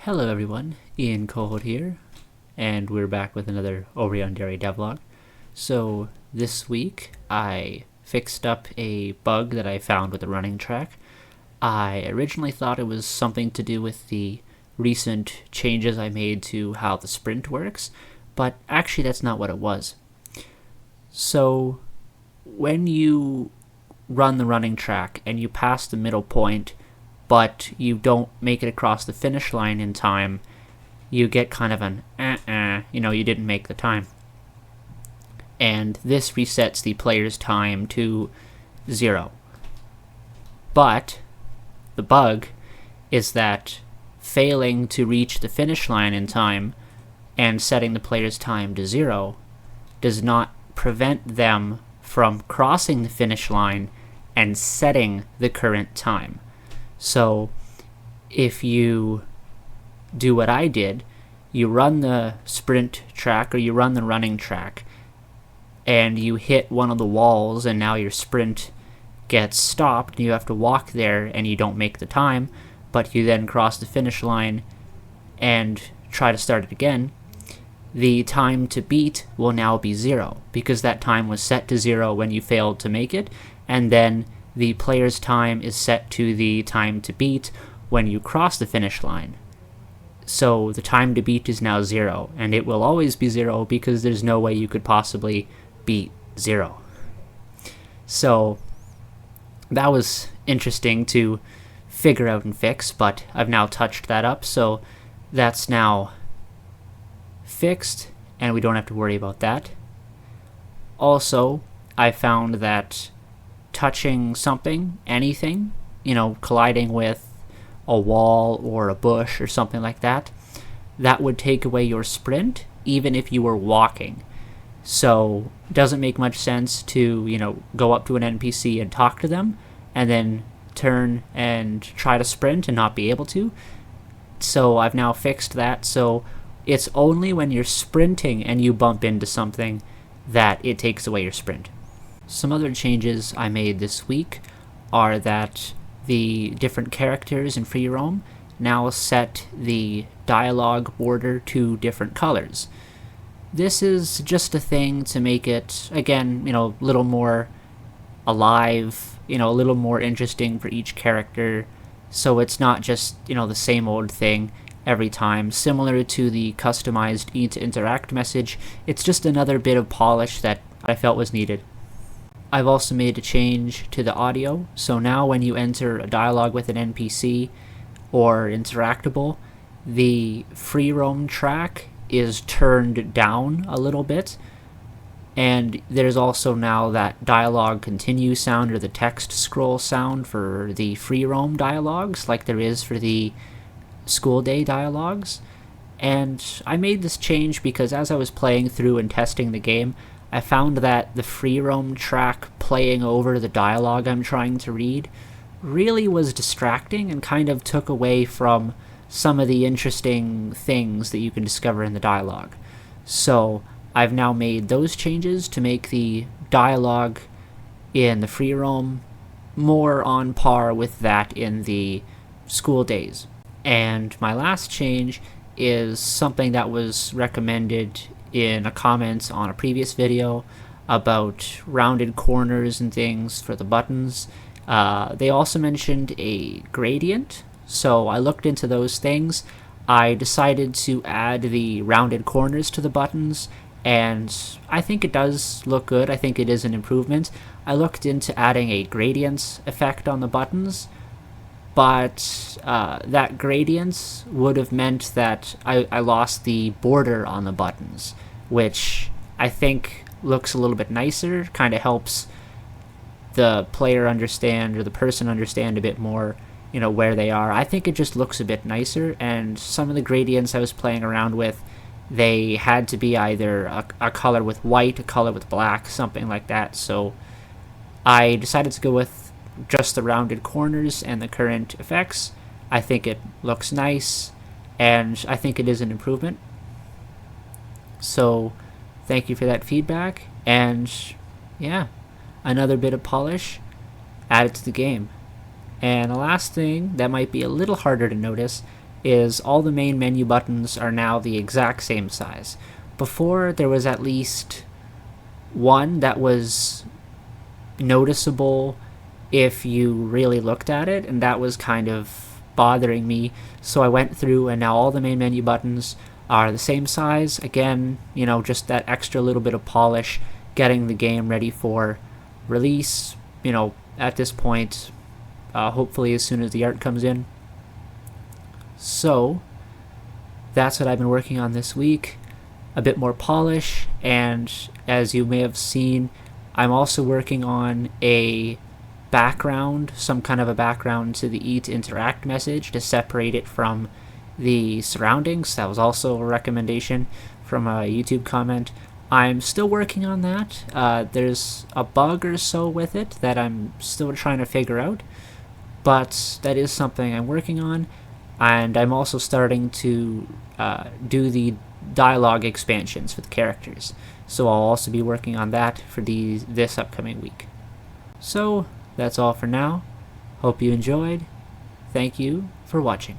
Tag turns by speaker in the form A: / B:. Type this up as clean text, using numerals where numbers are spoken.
A: Hello everyone, Ian Cold here, and we're back with another Yandere Devlog. So this week I fixed up a bug that I found with the running track. I originally thought it was something to do with the recent changes I made to how the sprint works, but actually that's not what it was. So when you run the running track and you pass the middle point, but you don't make it across the finish line in time, you get kind of an you didn't make the time. And this resets the player's time to 0. But the bug is that failing to reach the finish line in time and setting the player's time to 0 does not prevent them from crossing the finish line and setting the current time. So if you do what I did, you run the sprint track or you run the running track and you hit one of the walls and now your sprint gets stopped and you have to walk there and you don't make the time, but you then cross the finish line and try to start it again, the time to beat will now be 0 because that time was set to 0 when you failed to make it, and then the player's time is set to the time to beat when you cross the finish line. So the time to beat is now 0, and it will always be 0 because there's no way you could possibly beat 0. So that was interesting to figure out and fix, but I've now touched that up, so that's now fixed, and we don't have to worry about that. Also, I found that touching something, anything, colliding with a wall or a bush or something like that, that would take away your sprint even if you were walking. So it doesn't make much sense to, go up to an NPC and talk to them and then turn and try to sprint and not be able to. So I've now fixed that, so it's only when you're sprinting and you bump into something that it takes away your sprint. Some other changes I made this week are that the different characters in Freeroam now set the dialogue border to different colors. This is just a thing to make it, again, a little more alive, a little more interesting for each character, so it's not just, the same old thing every time. Similar to the customized interact message, it's just another bit of polish that I felt was needed. I've also made a change to the audio, so now when you enter a dialogue with an NPC or interactable, the Freeroam track is turned down a little bit, and there's also now that dialogue continue sound or the text scroll sound for the Freeroam dialogues like there is for the school day dialogues. And I made this change because as I was playing through and testing the game, I found that the Freeroam track playing over the dialogue I'm trying to read really was distracting and kind of took away from some of the interesting things that you can discover in the dialogue. So I've now made those changes to make the dialogue in the Freeroam more on par with that in the school days. And my last change is something that was recommended in a comment on a previous video about rounded corners and things for the buttons. They also mentioned a gradient, so I looked into those things. I decided to add the rounded corners to the buttons, and I think it does look good. I think it is an improvement. I looked into adding a gradient effect on the buttons, but that gradient would have meant that I lost the border on the buttons, which I think looks a little bit nicer, kind of helps the player understand or the person understand a bit more, where they are. I think it just looks a bit nicer, and some of the gradients I was playing around with, they had to be either a color with white, a color with black, something like that, so I decided to go with just the rounded corners and the current effects. I think it looks nice, and I think it is an improvement. So thank you for that feedback, and yeah, another bit of polish added to the game. And the last thing that might be a little harder to notice is all the main menu buttons are now the exact same size. Before, there was at least one that was noticeable if you really looked at it, and that was kind of bothering me. So I went through, and now all the main menu buttons are the same size. Again, just that extra little bit of polish, getting the game ready for release, at this point, hopefully as soon as the art comes in. So that's what I've been working on this week. A bit more polish, and as you may have seen, I'm also working on a background, some kind of a background to the eat interact message to separate it from the surroundings. That was also a recommendation from a YouTube comment. I'm still working on that. There's a bug or so with it that I'm still trying to figure out, but that is something I'm working on. And I'm also starting to do the dialogue expansions for the characters. So I'll also be working on that for this upcoming week. So that's all for now. Hope you enjoyed. Thank you for watching.